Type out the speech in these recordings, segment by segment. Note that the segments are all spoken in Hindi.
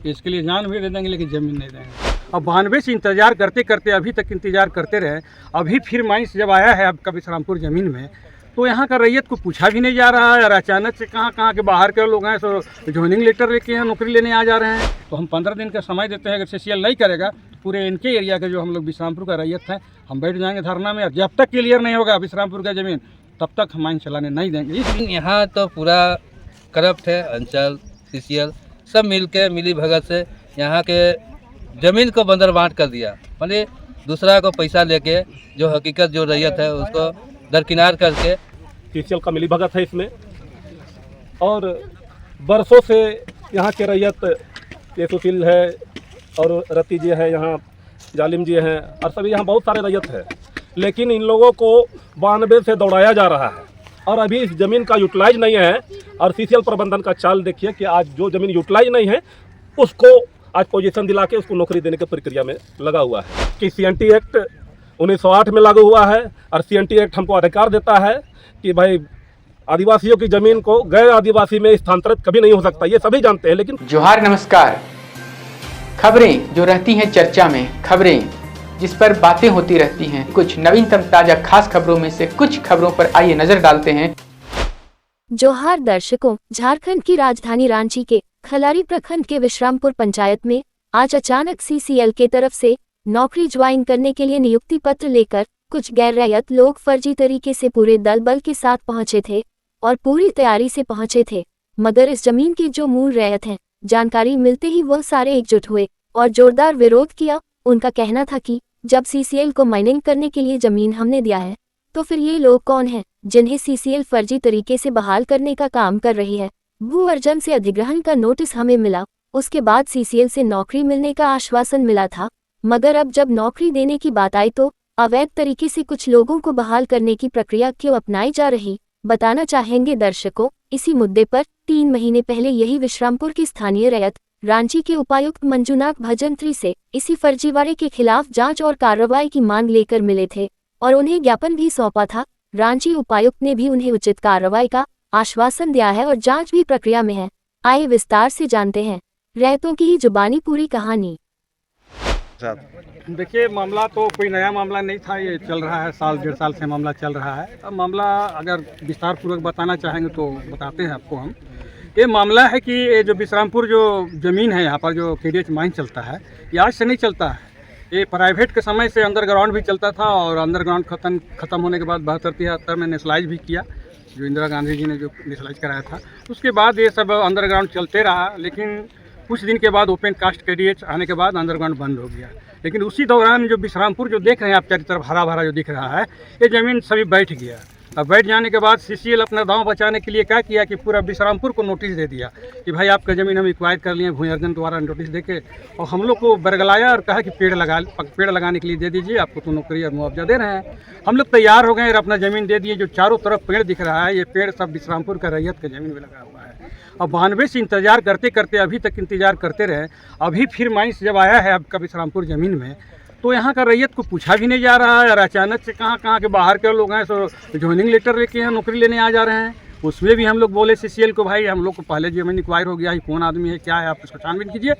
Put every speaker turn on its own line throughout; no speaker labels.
इसके लिए जान भी दे देंगे लेकिन ज़मीन नहीं देंगे। अब 92 से इंतज़ार करते करते अभी तक इंतज़ार करते रहे। अभी फिर माइंस जब आया है आपका विश्रामपुर ज़मीन में, तो यहाँ का रैयत को पूछा भी नहीं जा रहा है। और अचानक से कहाँ के बाहर के लोग हैं सो ज्वाइनिंग लेटर लेके हैं, नौकरी लेने आ जा रहे हैं। तो हम 15 दिन का समय देते हैं। अगर CCL नहीं करेगा तो पूरे इनके एरिया के जो हम लोग विश्रामपुर का रैयत है, हम बैठ जाएंगे धरना में। और जब तक क्लियर नहीं होगा विश्रामपुर का ज़मीन, तब तक हम माइंस चलाने नहीं देंगे।
यहाँ तो पूरा करप्ट है। अंचल CCL सब मिली भगत से यहाँ के ज़मीन को बंदर बांट कर दिया। माने दूसरा को पैसा लेके जो हकीकत जो रैयत है उसको दरकिनार करके
CCL का मिली भगत है इसमें। और बरसों से यहाँ के रैयत ये सुशील है और रति जी है, यहाँ जालिम जी हैं, और सभी यहाँ बहुत सारे रैयत है। लेकिन इन लोगों को 92 से दौड़ाया जा रहा है और अभी इस ज़मीन का यूटिलाइज नहीं है। और CCL प्रबंधन का चाल देखिए कि आज जो ज़मीन यूटिलाइज नहीं है उसको आज पोजीशन दिला के उसको नौकरी देने की प्रक्रिया में लगा हुआ है। कि CNT एक्ट 1908 में लागू हुआ है और CNT एक्ट हमको अधिकार देता है कि भाई आदिवासियों की ज़मीन को गैर आदिवासी में स्थानांतरित कभी नहीं हो सकता, ये सभी जानते हैं। लेकिन
जोहार, नमस्कार। खबरें जो रहती हैं चर्चा में, खबरें जिस पर बातें होती रहती हैं, कुछ नवीनतम ताजा खास खबरों में से कुछ खबरों पर आइए नजर डालते हैं।
जोहार दर्शकों, झारखंड की राजधानी रांची के खलारी प्रखंड के विश्रामपुर पंचायत में आज अचानक CCL के तरफ से नौकरी ज्वाइन करने के लिए नियुक्ति पत्र लेकर कुछ गैर रैयत लोग फर्जी तरीके से पूरे दल बल के साथ पहुंचे थे और पूरी तैयारी से पहुंचे थे। मगर इस जमीन की जो मूल रैयत हैं, जानकारी मिलते ही वह सारे एकजुट हुए और जोरदार विरोध किया। उनका कहना था कि जब CCL को माइनिंग करने के लिए जमीन हमने दिया है, तो फिर ये लोग कौन हैं जिन्हें CCL फर्जी तरीके से बहाल करने का काम कर रही है। भू अर्जन से अधिग्रहण का नोटिस हमें मिला, उसके बाद CCL से नौकरी मिलने का आश्वासन मिला था। मगर अब जब नौकरी देने की बात आई तो अवैध तरीके से कुछ लोगों को बहाल करने की प्रक्रिया क्यों अपनाई जा रही, बताना चाहेंगे दर्शकों। इसी मुद्दे पर 3 महीने पहले यही विश्रामपुर की स्थानीय रैयत रांची के उपायुक्त मंजुनाथ भजंत्री से इसी फर्जीवाड़े के खिलाफ जांच और कार्रवाई की मांग लेकर मिले थे और उन्हें ज्ञापन भी सौंपा था। रांची उपायुक्त ने भी उन्हें उचित कार्रवाई का आश्वासन दिया है और जांच भी प्रक्रिया में है। आइए विस्तार से जानते हैं रैयतों की ही जुबानी पूरी कहानी।
देखिए, मामला तो कोई नया मामला नहीं था, ये चल रहा है, साल 1.5 साल से मामला चल रहा है। अब मामला अगर विस्तार पूर्वक बताना चाहेंगे तो बताते हैं आपको हम। ये मामला है कि ये जो विश्रामपुर जो ज़मीन है, यहाँ पर जो KDH माइन चलता है, ये आज से नहीं चलता है। ये प्राइवेट के समय से अंडरग्राउंड भी चलता था और अंडरग्राउंड खत्म होने के बाद 72-73 में नेशनलाइज भी किया, जो इंदिरा गांधी जी ने जो नेशनलाइज कराया था। उसके बाद ये सब अंडरग्राउंड चलते रहा, लेकिन कुछ दिन के बाद ओपन कास्ट KDH आने के बाद अंडरग्राउंड बंद हो गया। लेकिन उसी दौरान जो विश्रामपुर जो देख रहे हैं आप चारों तरफ हरा भरा जो दिख रहा है, ये ज़मीन सभी बैठ गया। अब बैठ जाने के बाद CCL अपना दांव बचाने के लिए क्या किया कि पूरा विश्रामपुर को नोटिस दे दिया कि भाई आपका ज़मीन हम एक्वायर कर लिए भू अर्जन द्वारा नोटिस देके, और हम लोग को बरगलाया और कहा कि पेड़ लगाने के लिए दे दीजिए, आपको तो नौकरी और मुआवजा दे रहे हैं। हम लोग तैयार हो गए और अपना ज़मीन दे दिए। जो चारों तरफ पेड़ दिख रहा है, ये पेड़ सब विश्रामपुर का रैयत का ज़मीन में लगा हुआ है। अब 92 से इंतज़ार करते करते अभी तक इंतज़ार करते रहे। अभी फिर माइंस जब आया है आपका विश्रामपुर ज़मीन में, तो यहाँ का रैयत को पूछा भी नहीं जा रहा है। और अचानक से कहाँ के बाहर के लोग हैं सो ज्वाइनिंग लेटर लेके हैं, नौकरी लेने आ जा रहे हैं। उसमें भी हम लोग बोले CCL को, भाई हम लोग को पहले ज़मीन एक्वायर हो गया है, कौन आदमी है क्या है, आप उसको छानबीन कीजिए।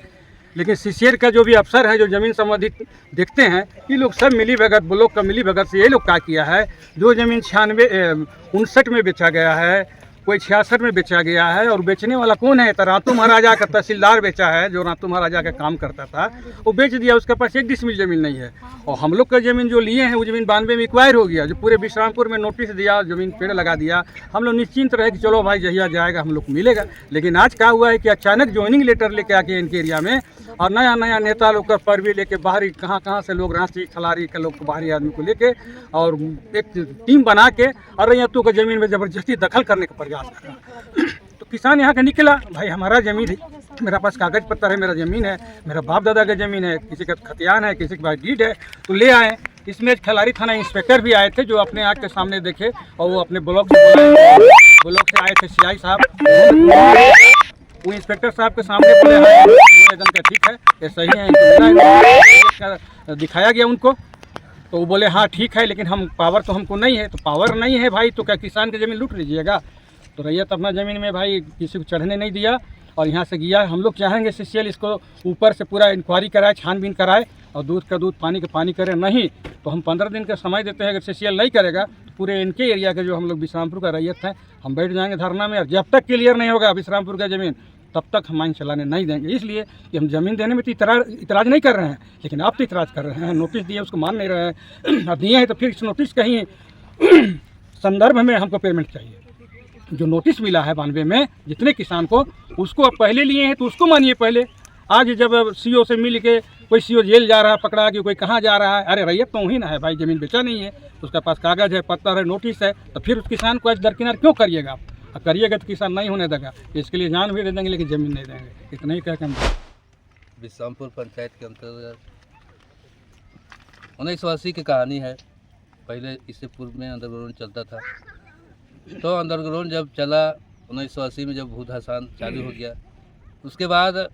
लेकिन CCL का जो भी अफसर है जो ज़मीन संबंधित देखते हैं, ये लोग सब मिली भगत, ब्लॉक का मिली भगत से ये लोग क्या किया है, जो ज़मीन 59 में बेचा गया है, कोई 66 में बेचा गया है, और बेचने वाला कौन है, तो रातू महाराजा का तहसीलदार बेचा है, जो रातू महाराजा का काम करता था, वो बेच दिया। उसके पास 1 डिसमिल ज़मीन नहीं है। और हम लोग का ज़मीन जो लिए हैं वो ज़मीन 92 में एक्वायर हो गया, जो पूरे विश्रामपुर में नोटिस दिया, ज़मीन पेड़ लगा दिया। हम लोग निश्चिंत रहे कि चलो भाई जहिया जाएगा हम लोग को मिलेगा। लेकिन आज क्या हुआ है कि अचानक ज्वाइनिंग लेटर लेके आके इनके एरिया में, और नया नेता लोग का परवी लेके बाहरी कहाँ से लोग रांची खलारी के लोग बाहरी आदमी को लेके और एक टीम बना के और रैयतों का ज़मीन में ज़बरदस्ती दखल करने का प्रयास कर रहा। तो किसान यहाँ का निकला, भाई हमारा ज़मीन है, मेरा पास कागज़ पत्तर है, मेरा ज़मीन है, मेरा बाप दादा का ज़मीन है, किसी का खतियान है, किसी के पास डीड है, तो ले आए। इसमें खलारी थाना इंस्पेक्टर भी आए थे, जो अपने आँख के सामने देखे, और वो अपने ब्लॉक से आए थे CI साहब। वो इंस्पेक्टर साहब के सामने बोले हाँ एकदम का ठीक है, ये सही है, इनको दिखाया गया उनको। तो वो बोले हाँ ठीक है, लेकिन हम पावर तो हमको नहीं है। तो पावर नहीं है भाई, तो क्या किसान की ज़मीन लूट लीजिएगा? तो रैयत अपना ज़मीन में भाई किसी को चढ़ने नहीं दिया। और यहाँ से गया। हम लोग चाहेंगे CCL इसको ऊपर से पूरा इंक्वायरी कराए, छानबीन कराए और दूध का दूध, पानी का पानी करे। नहीं तो हम 15 दिन का समय देते हैं। अगर CCL नहीं करेगा तो पूरे इनके एरिया के जो हम लोग विश्रामपुर का रैयत है, हम बैठ जाएंगे धरना में। और जब तक क्लियर नहीं होगा विश्रामपुर का ज़मीन, तब तक हम माइन चलाने नहीं देंगे। इसलिए कि हम ज़मीन देने में तो इतराज़ नहीं कर रहे हैं, लेकिन आप तो इतराज़ कर रहे हैं। नोटिस दिए उसको मान नहीं रहे हैं। अब दिए हैं तो फिर इस नोटिस कहीं संदर्भ में हमको पेमेंट चाहिए। जो नोटिस मिला है 92 में जितने किसान को, उसको अब पहले लिए हैं तो उसको मानिए पहले। आज जब CO से मिल के कोई CO जेल जा रहा है, पकड़ा कि कोई कहाँ जा रहा है, अरे रैयत तो वही ना है भाई, ज़मीन बेचा नहीं है, उसके पास कागज़ है, पत्तर है, नोटिस है, तो फिर उस किसान को आज दरकिनार क्यों करिएगा आप? करिएगा तो किसान नहीं होने देगा। इसके लिए जान भी दे देंगे लेकिन ज़मीन नहीं देंगे। इतना ही कह के हम
विश्रामपुर पंचायत के अंतर्गत 1980 की कहानी है। पहले इससे पूर्व में अंडरग्राउंड चलता था। तो अंडरग्राउंड जब चला 1980 में, जब भू धसान चालू हो गया, उसके बाद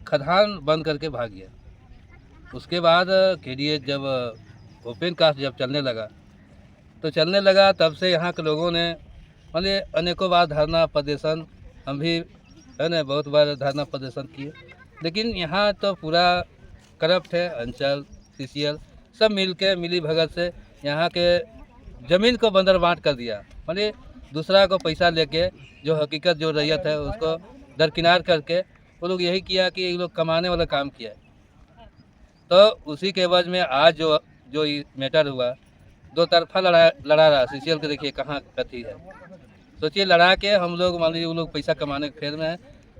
खदान बंद करके भाग गया। उसके बाद KDH जब ओपन कास्ट जब चलने लगा तब से यहाँ के लोगों ने मतलब अनेकों बार धरना प्रदर्शन, हम भी है ना बहुत बार धरना प्रदर्शन किए, लेकिन यहाँ तो पूरा करप्ट है। अंचल CCL सब मिली भगत से यहाँ के ज़मीन को बंदर बांट कर दिया। मतलब दूसरा को पैसा लेके जो हकीकत जो रैयत है उसको दरकिनार करके वो लोग यही किया कि ये लोग कमाने वाला काम किया। तो उसी के एवज में आज जो मैटर हुआ, दो तरफा लड़ा रहा CCL के। देखिए कहाँ कथी है, सोचिए लड़ा के हम लोग मान लीजिए वो लोग पैसा कमाने के फेर में है।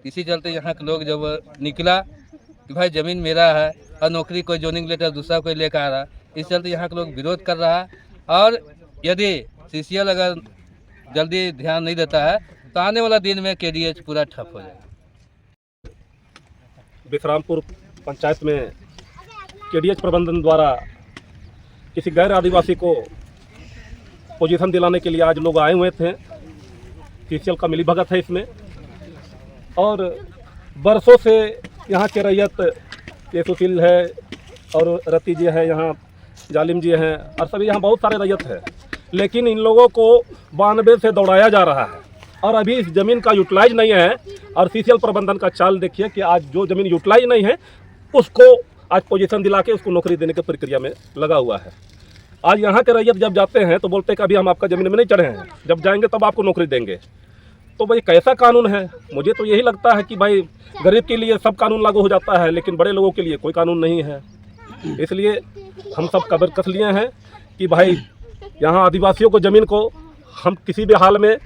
इसी चलते यहाँ के लोग जब निकला कि भाई ज़मीन मेरा है और नौकरी कोई जॉइनिंग लेटर दूसरा कोई लेकर आ रहा, इस चलते यहाँ के लोग विरोध कर रहा है। और यदि CCL अगर जल्दी ध्यान नहीं देता है तो आने वाला दिन में KDH पूरा ठप हो जाएगा।
विश्रामपुर पंचायत में KDH प्रबंधन द्वारा किसी गैर आदिवासी को पोजीशन दिलाने के लिए आज लोग आए हुए थे। CCL का मिलीभगत है इसमें, और बरसों से यहाँ के रैयत ये सुशील है और रति जी है, यहाँ जालिम जी हैं, और सभी यहाँ बहुत सारे रैयत है। लेकिन इन लोगों को 92 से दौड़ाया जा रहा है और अभी इस ज़मीन का यूटिलाइज नहीं है। और CCL प्रबंधन का चाल देखिए कि आज जो ज़मीन यूटिलाइज नहीं है उसको आज पोजीशन दिला के उसको नौकरी देने की प्रक्रिया में लगा हुआ है। आज यहाँ के रैयत जब जाते हैं तो बोलते हैं कि अभी हम आपका ज़मीन में नहीं चढ़े हैं, जब जाएंगे तब आपको नौकरी देंगे। तो भाई कैसा कानून है? मुझे तो यही लगता है कि भाई गरीब के लिए सब कानून लागू हो जाता है, लेकिन बड़े लोगों के लिए कोई कानून नहीं है। इसलिए हम सब कब्र कस लिए हैं कि भाई यहाँ आदिवासियों को ज़मीन को हम किसी भी हाल में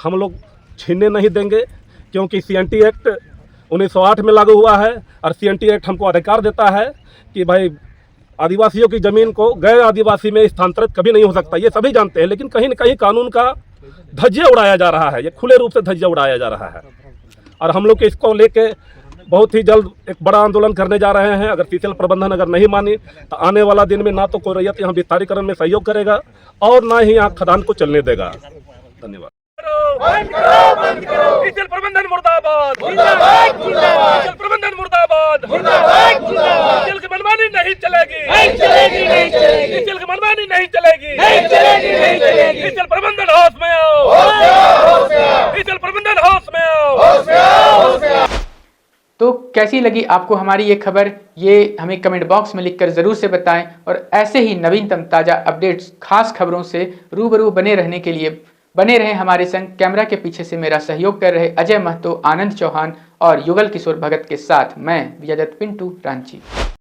हम लोग छीनने नहीं देंगे, क्योंकि CNT एक्ट 1908 में लागू हुआ है और CNT एक्ट हमको अधिकार देता है कि भाई आदिवासियों की ज़मीन को गैर आदिवासी में स्थानांतरित कभी नहीं हो सकता। ये सभी जानते हैं, लेकिन कहीं न कहीं कानून का धज्जिया उड़ाया जा रहा है, ये खुले रूप से धज्जिया उड़ाया जा रहा है। और हम लोग इसको लेके बहुत ही जल्द एक बड़ा आंदोलन करने जा रहे हैं। अगर CCL प्रबंधन अगर नहीं मानी तो आने वाला दिन में ना तो कोई रैयत यहाँ विस्तारीकरण में सहयोग करेगा और ना ही यहाँ खदान को चलने देगा। धन्यवाद।
CCL प्रबंधन मुर्दाबाद, CCL प्रबंधन मुर्दाबाद, CCL की मनमानी नहीं चलेगी, CCL की मनमानी नहीं चलेगी, CCL प्रबंधन होश में आओ, CCL प्रबंधन होश में आओ।
तो कैसी लगी आपको हमारी ये खबर, ये हमें कमेंट बॉक्स में लिखकर ज़रूर से बताएं। और ऐसे ही नवीनतम ताज़ा अपडेट्स, खास खबरों से रूबरू बने रहने के लिए बने रहें हमारे संग। कैमरा के पीछे से मेरा सहयोग कर रहे अजय महतो, आनंद चौहान और युगल किशोर भगत के साथ मैं विजयदत्त पिंटू रांची।